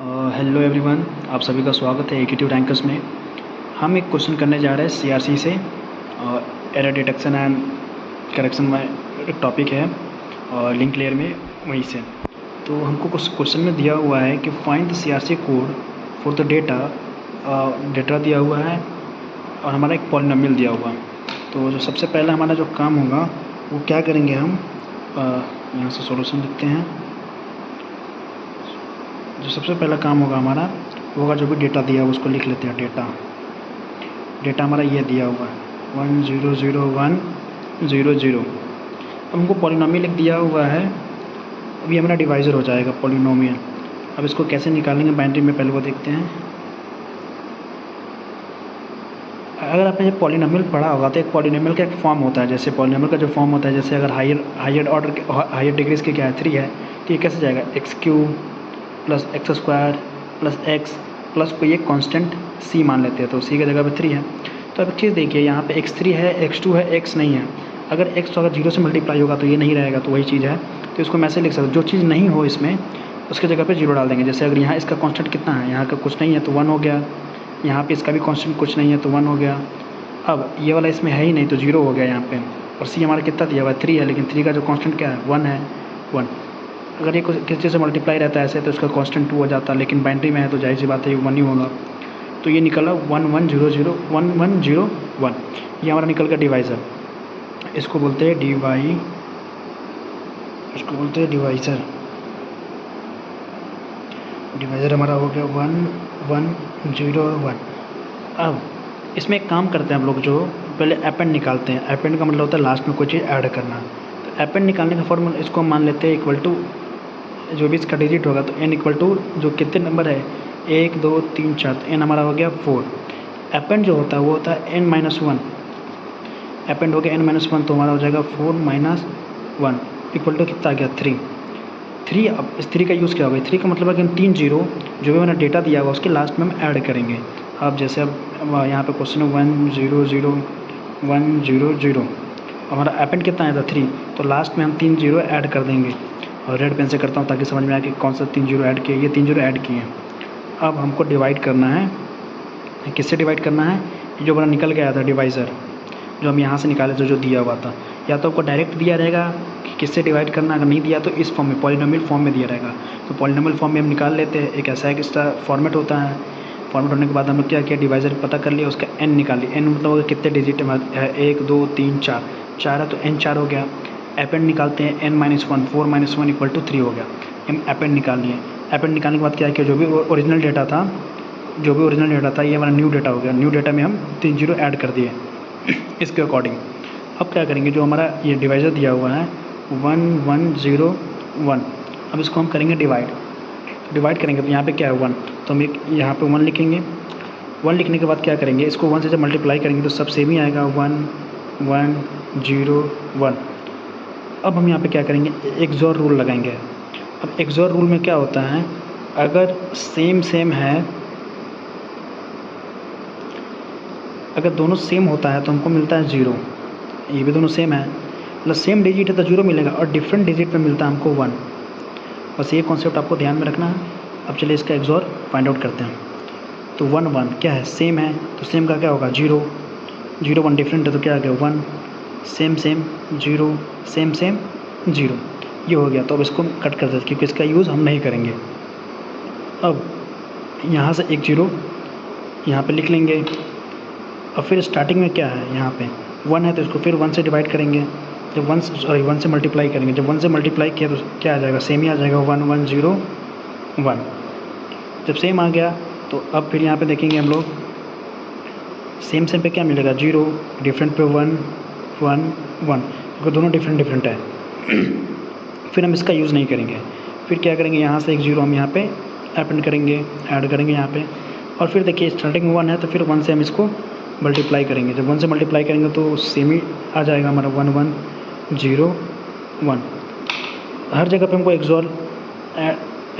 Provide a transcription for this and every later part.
Hello everyone, आप सभी का स्वागत है एकीटिव रैंकर्स में। हम एक क्वेश्चन करने जा रहे हैं सीआरसी से। एरर डिटेक्शन एंड करेक्शन में एक टॉपिक है और लिंक लेयर में वहीं से। तो हमको कुछ क्वेश्चन में दिया हुआ है कि find the CRC code for the data दिया हुआ है और हमारा एक पॉलिनोमियल दिया हुआ है। तो जो सबसे पहला हमारा जो काम होगा वो क्या करेंगे, हम यहाँ से सॉल्यूशन लिखते हैं। जो सबसे पहला काम होगा हमारा वो होगा, जो भी डेटा दिया है उसको लिख लेते हैं। डेटा हमारा ये दिया हुआ है 100100। अब हमको पॉलिनोमियल एक दिया हुआ है, अभी हमारा डिवाइज़र हो जाएगा पॉलिनोमियल। अब इसको कैसे निकालेंगे बाइनरी में, पहले वो देखते हैं। अगर आपने जब पॉलिनोमियल पढ़ा होगा तो एक पॉलिनोमियल का एक फॉर्म होता है। जैसे पॉलिनोमियल का जो फॉर्म होता है, जैसे अगर हायर डिग्रीज की क्या है 3 है, तो ये कैसे जाएगा x³ plus x² plus x plus कोई एक कांस्टेंट c मान लेते हैं, तो c की जगह पे 3 है। तो अब एक चीज़ देखिए, यहाँ पे x3 है, x2 है, x नहीं है। अगर x तो अगर 0 से मल्टीप्लाई होगा तो ये नहीं रहेगा, तो वही चीज़ है। तो इसको मैं ऐसे लिख सकता हूँ, जो चीज़ नहीं हो इसमें उसके जगह पे 0 डाल देंगे। जैसे अगर यहाँ इसका कांस्टेंट कितना है, यहाँ का कुछ नहीं है तो 1 हो गया। यहाँ पे इसका भी कांस्टेंट कुछ नहीं है तो 1 हो गया। अब ये वाला इसमें है ही नहीं तो 0 हो गया यहाँ पे। और c हमारा कितना दिया हुआ है 3 है, लेकिन 3 का जो कांस्टेंट क्या है 1 है 1। अगर ये किसी चीज़ से मल्टीप्लाई रहता है ऐसे तो इसका कांस्टेंट 2 हो जाता है, लेकिन बाइनरी में है तो जाहिर सी बात है ये 1 ही होगा। तो ये निकला 1101। ये हमारा निकल का डिवाइज़र, इसको बोलते हैं डिवाइज़र। डिवाइज़र हमारा हो गया 1101। अब इसमें एक काम करते हैं हम लोग, जो पहले अपेंड निकालते हैं। अपेंड का मतलब होता है लास्ट में कोई चीज़ ऐड करना। तो अपेंड निकालने का फॉर्मूला इसको मान लेते हैं इक्वल टू, जो भी इसका डिजिट होगा तो n इक्वल टू जो कितने नंबर है 1 2 3 4, तो n हमारा हो गया 4। अपेंड जो होता है वो होता है n-1। अपेंड हो गया n-1 तो हमारा हो जाएगा 4 - 1 इक्वल टू कितना आ गया 3। अब इस 3 का यूज़ क्या होगा, 3 का मतलब है कि हम 3 0 जो भी मैंने डेटा दिया हुआ उसके लास्ट में हम ऐड करेंगे। अब जैसे अब यहाँ पे क्वेश्चन है 100 हमारा अपेंड कितना आया था 3, तो लास्ट में हम 3 0 ऐड कर देंगे। और रेड पेन से करता हूँ ताकि समझ में आए कि कौन सा 3 0 ऐड किए। ये 3 0 ऐड किए हैं। अब हमको डिवाइड करना है, किससे डिवाइड करना है, जो बड़ा निकल गया था डिवाइज़र, जो हम यहाँ से निकाले थे जो दिया हुआ था। या तो आपको डायरेक्ट दिया रहेगा कि किससे डिवाइड करना, अगर नहीं दिया तो इस फॉर्म में पॉलिनोमियल फॉर्म में दिया रहेगा। तो पॉलिनोमियल फॉर्म में हम निकाल लेते हैं। एक ऐसा है कि इसका फॉर्मेट होता है। फॉर्मेट होने के बाद हम लोग क्या किया, डिवाइज़र पता कर लिया, उसका n निकाल लिया। n मतलब कितने डिजिट है, 1 2 3 4 है तो n 4 हो गया। अपेंड निकालते हैं n-1, 4 - 1 इक्वल टू 3 हो गया। हम अपेंड निकाल लिए। अपेंड निकालने के बाद क्या किया, जो भी ओरिजिनल डेटा था ये हमारा न्यू डेटा हो गया। न्यू डेटा में हम 3 0 ऐड कर दिए इसके अकॉर्डिंग। अब क्या करेंगे, जो हमारा ये डिवाइज़र दिया हुआ है 1101, अब इसको हम करेंगे डिवाइड करेंगे। तो यहाँ पे क्या है 1, तो हम एक यहाँ पे 1 लिखेंगे। 1 लिखने के बाद क्या करेंगे, इसको 1 से जब मल्टीप्लाई करेंगे तो सब सेम ही आएगा 1 1 0 1। अब हम यहाँ पे क्या करेंगे, XOR रूल लगाएंगे। अब XOR रूल में क्या होता है, अगर सेम है, अगर दोनों सेम होता है तो हमको मिलता है 0। ये भी दोनों सेम है, मतलब सेम डिजिट है तो 0 मिलेगा, और डिफरेंट डिजिट में मिलता है हमको 1। बस ये कॉन्सेप्ट आपको ध्यान में रखना है। अब चलिए इसका XOR फाइंड आउट करते हैं। तो 1 1 क्या है, सेम है, तो सेम का क्या होगा 0 0 1, डिफरेंट है तो क्या आ गया 1, सेम 0 सेम 0, ये हो गया। तो अब इसको कट कर देते क्योंकि इसका यूज़ हम नहीं करेंगे। अब यहाँ से एक 0 यहाँ पे लिख लेंगे। और फिर स्टार्टिंग में क्या है, यहाँ पे 1 है तो इसको फिर 1 से डिवाइड करेंगे। जब 1 से मल्टीप्लाई करेंगे, जब 1 से मल्टीप्लाई किया तो क्या आ जाएगा, सेम ही आ जाएगा 1 1 0 1। जब सेम आ गया तो अब फिर यहाँ पे देखेंगे हम लोग, सेम पे क्या मिलेगा 0, डिफरेंट पे 1 1 1, क्योंकि दोनों डिफरेंट है। फिर हम इसका यूज़ नहीं करेंगे। फिर क्या करेंगे, यहाँ से एक 0 हम यहाँ पे अपेंड करेंगे, ऐड करेंगे यहाँ पे। और फिर देखिए स्टार्टिंग में 1 है तो फिर 1 से हम इसको मल्टीप्लाई करेंगे। जब 1 से मल्टीप्लाई करेंगे तो सेम ही आ जाएगा हमारा 1 1 0 1। हर जगह पे हमको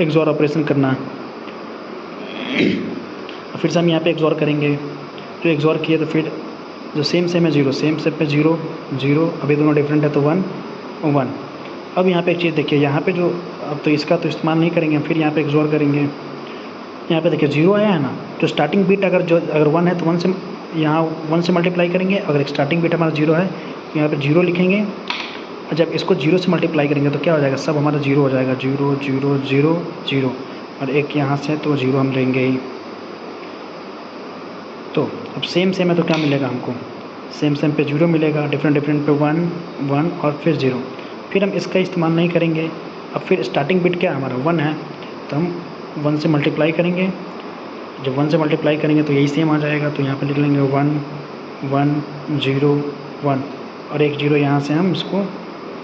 XOR ऑपरेशन करना है। फिर से हम यहाँ पे XOR करेंगे। जो XOR किए तो फिर जो सेम है 0, सेम पे 0 0, अभी दोनों डिफरेंट है तो 1 1। अब यहाँ पे एक चीज़ देखिए, यहाँ पे जो अब तो इसका तो इस्तेमाल नहीं करेंगे, फिर यहाँ पे XOR करेंगे। यहाँ पे देखिए 0 आया है ना, तो स्टार्टिंग बीट अगर 1 है तो 1 से यहाँ 1 से मल्टीप्लाई करेंगे। अगर स्टार्टिंग बीट हमारा 0 है तो यहाँ पे 0 लिखेंगे, और जब इसको 0 से मल्टीप्लाई करेंगे तो क्या हो जाएगा, सब हमारा 0 हो जाएगा, 0 0 0 0, और एक यहाँ से तो 0 हम लेंगे ही। तो अब सेम है तो क्या मिलेगा हमको, सेम पे 0 मिलेगा, डिफरेंट पे 1 1 और फिर 0। फिर हम इसका इस्तेमाल नहीं करेंगे। अब फिर स्टार्टिंग बिट क्या हमारा 1 है, तो हम 1 से मल्टीप्लाई करेंगे। जब 1 से मल्टीप्लाई करेंगे तो यही सेम आ जाएगा, तो यहाँ पे लिख लेंगे 1 1 0 1, और एक 0 यहाँ से हम इसको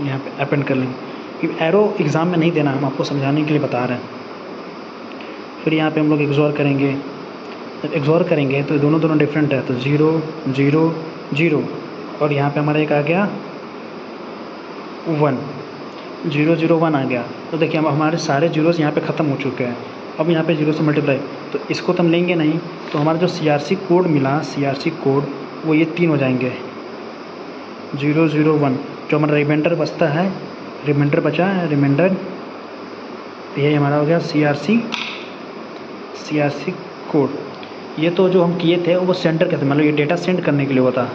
यहाँ पे अपेंड कर लेंगे। एरो एग्ज़ाम में नहीं देना, हम आपको समझाने के लिए बता रहे हैं। फिर यहाँ पे हम लोग एक्सॉर करेंगे। जब एक्सॉर करेंगे तो दोनों डिफरेंट है, तो 0 0 0, और यहाँ पे हमारा एक आ गया 1 0 0 1 आ गया। तो देखिए अब हमारे सारे जीरोस यहाँ पे ख़त्म हो चुके हैं। अब यहाँ पे 0 से मल्टीप्लाई, तो इसको तो हम लेंगे नहीं, तो हमारा जो CRC कोड मिला, CRC कोड वो ये 3 हो जाएंगे, 0 0 1। जो हमारा रिमाइंडर बचता है, रिमाइंडर बचा है, रिमाइंडर ये हमारा हो गया CRC कोड। ये तो जो हम किए थे वो सेंडर के थे, मतलब ये डेटा सेंड करने के लिए होता,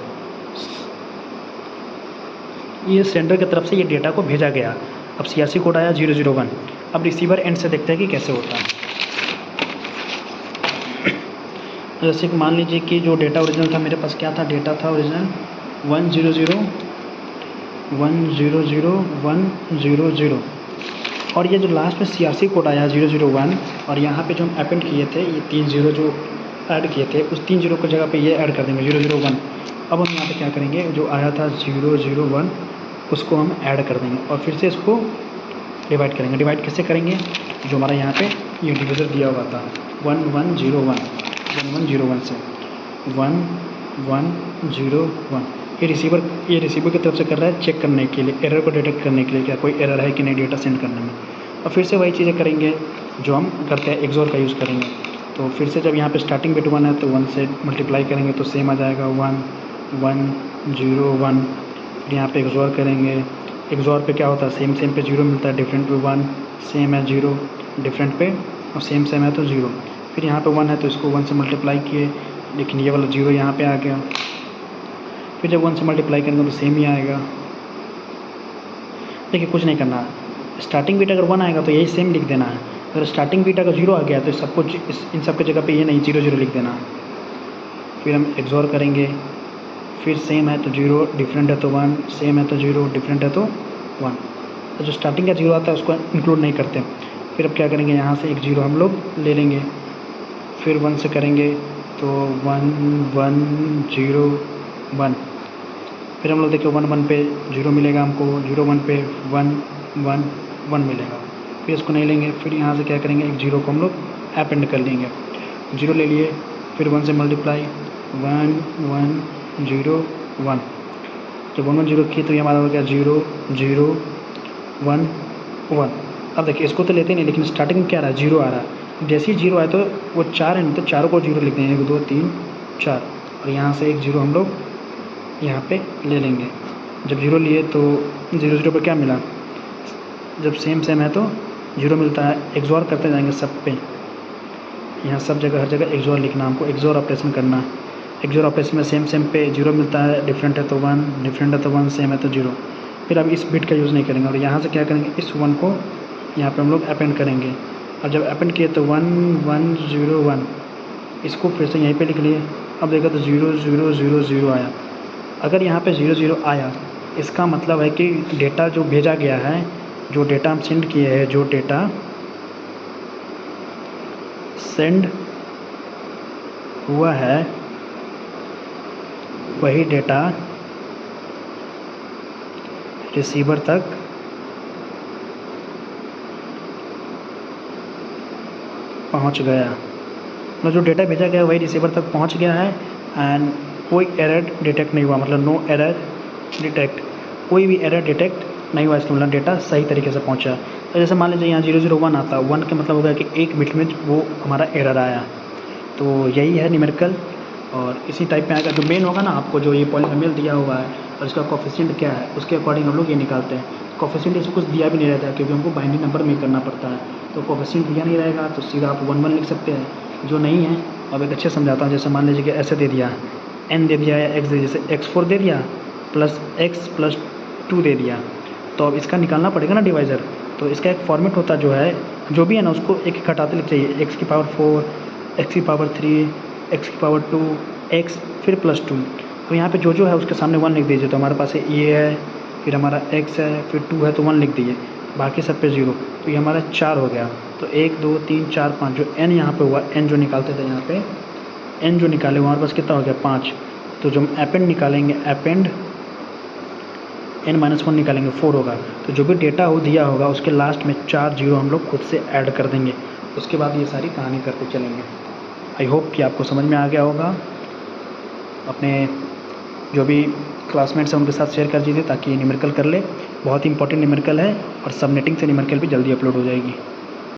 ये सेंडर की तरफ से ये डेटा को भेजा गया। अब CRC कोड आया 0 0 1। अब रिसीवर एंड से देखते हैं कि कैसे होता है। जैसे कि मान लीजिए कि जो डेटा ओरिजिनल था मेरे पास, क्या था, डेटा था ओरिजिनल 1 0 0 1 0 0 1 0 0, और ये जो लास्ट में CRC कोड आया 0 0 1, और यहाँ पे जो हम अपेंड किए थे ये 3 0 जो ऐड किए थे, उस 3 0 की जगह पे ये ऐड कर देंगे 0 0 1। अब हम यहाँ पे क्या करेंगे, जो आया था 0 0 1 उसको हम ऐड कर देंगे, और फिर से इसको डिवाइड करेंगे। डिवाइड कैसे करेंगे, जो हमारा यहाँ पे ये डिविज़र दिया हुआ था 1 1 0 1 1 1 0 1 से 1 1 0 1, ये रिसीवर की तरफ से कर रहा है चेक करने के लिए, एरर को डिटेक्ट करने के लिए, क्या कोई एरर है कि नहीं डेटा सेंड करने में। और फिर से वही चीज़ें करेंगे जो हम करते हैं, एक्सॉर का यूज़ करेंगे। तो फिर से जब यहाँ पे स्टार्टिंग बिट 1 है तो 1 से मल्टीप्लाई करेंगे तो सेम आ जाएगा 1 1 0 1। फिर यहाँ पे एक्सॉर करेंगे। एक्सॉर पे क्या होता है, सेम पे 0 मिलता है, डिफरेंट पे 1, सेम है 0, डिफरेंट पे और सेम है तो 0। फिर यहाँ पे 1 है तो इसको 1 से मल्टीप्लाई किए, लेकिन ये वाला 0 यहाँ पे आ गया। फिर जब 1 से मल्टीप्लाई करेंगे तो सेम ही आएगा। देखिए कुछ नहीं करना, स्टार्टिंग बीट अगर 1 आएगा तो यही सेम लिख देना है। अगर स्टार्टिंग बीट अगर 0 आ गया तो सबको इन सब की जगह पे ये नहीं 0 0 लिख देना है। फिर हम एक्सॉर करेंगे, फिर सेम है तो 0, डिफरेंट है तो 1, सेम है तो 0, डिफरेंट है तो 1। तो जो स्टार्टिंग का 0 आता है उसको इंक्लूड नहीं करते। फिर अब क्या करेंगे, यहाँ से एक 0 हम लोग ले लेंगे, फिर 1 से करेंगे तो 1 1 0 1। फिर हम लोग देखिए 1 1 पे 0 मिलेगा हमको, 0 1 पे 1 1 1 मिलेगा। फिर इसको नहीं लेंगे, फिर यहाँ से क्या करेंगे, एक 0 को हम लोग अपेंड कर लेंगे, 0 ले लिए, फिर 1 से मल्टीप्लाई 1 1 0 1। जब 1 1 0 किए तो ये हमारा हो गया 0 0 1 1। अब देखिए इसको तो लेते नहीं, लेकिन स्टार्टिंग में क्या आ रहा है, 0 आ रहा है। जैसे ही 0 आए तो वो 4 है ना, तो चारों को 0 लिख देंगे, 1 2 3 4, और यहाँ से एक 0 हम लोग यहाँ पे ले लेंगे। जब 0 लिए तो 0 0 पर क्या मिला, जब सेम है तो 0 मिलता है। एक्सॉर करते जाएंगे सब पे, यहाँ सब जगह हर जगह एक्सॉर लिखना, हमको एक्सॉर ऑपरेशन करना। एक्सॉर ऑपरेशन में सेम पे 0 मिलता है, डिफरेंट है तो 1, डिफरेंट है तो 1, सेम है तो 0। फिर अब इस बिट का यूज़ नहीं करेंगे, और यहाँ से क्या करेंगे, इस 1 को यहाँ पे हम लोग अपेंड करेंगे। और जब अपेंड किए तो 1 1 0 1, इसको फिर से यहीं पे लिख लिए। अब देखा तो 0 0 0 0 आया। अगर यहाँ पे 0 0 आया, इसका मतलब है कि डेटा जो भेजा गया है, जो डेटा हम सेंड किए हैं, जो डेटा सेंड हुआ है वही डेटा रिसीवर तक पहुंच गया। मतलब जो डेटा भेजा गया वही रिसीवर तक पहुंच गया है, एंड कोई एरर डिटेक्ट नहीं हुआ, मतलब नो एरर डिटेक्ट, कोई भी एरर डिटेक्ट नहीं हुआ। इसका मतलब डेटा सही तरीके से पहुंचा। तो जैसे मान लीजिए यहाँ 0 0 1 आता, 1 का मतलब होगा कि एक बिट में वो हमारा एरर आया। तो यही है न्यूमेरिकल, और इसी टाइप में आएगा। जो मेन होगा ना, आपको जो ये पॉलिनोमियल दिया हुआ है और इसका कोफिशिएंट क्या है, उसके अकॉर्डिंग हम लोग ये निकालते हैं। कोफिशिएंट इसमें कुछ दिया भी नहीं रहता है, क्योंकि हमको बाइनरी नंबर में करना पड़ता है। तो कोफिशिएंट दिया नहीं रहेगा तो सीधा आप 1 1 लिख सकते हैं, जो नहीं है अब एक अच्छे समझाता हूँ। जैसे मान लीजिए कि ऐसे दे दिया, n दे दिया या x दे, जैसे x4 दे दिया प्लस x+2 दे दिया, तो अब इसका निकालना पड़ेगा ना डिवाइज़र। तो इसका एक फॉर्मेट होता जो है, जो भी है ना उसको एक एक हटाते लिख चाहिए, x की पावर 4, x की पावर 3, x की पावर 2, x फिर +2। तो यहाँ पे जो है उसके सामने 1 लिख दीजिए। तो हमारे पास ये है, फिर हमारा x है, फिर 2 है तो 1 लिख दीजिए, बाकी सब पे 0। तो ये हमारा 4 हो गया। तो 1 2 3 4 5 जो n यहाँ पे हुआ, n जो निकालते थे यहाँ पे, n जो निकाले हमारे पास कितना हो गया 5। तो जो हम अपेंड निकालेंगे, अपेंड n-1 निकालेंगे 4 होगा। तो जो भी डेटा हो दिया होगा उसके लास्ट में 4 0 हम लोग खुद से ऐड कर देंगे। उसके बाद ये सारी कहानी करते चलेंगे। आई होप कि आपको समझ में आ गया होगा। अपने जो भी क्लासमेट्स हैं उनके साथ शेयर कर दीजिए ताकि ये न्यूमेरिकल कर ले। बहुत ही इंपॉर्टेंट न्यूमेरिकल है और सबनेटिंग से न्यूमेरिकल भी जल्दी अपलोड हो जाएगी।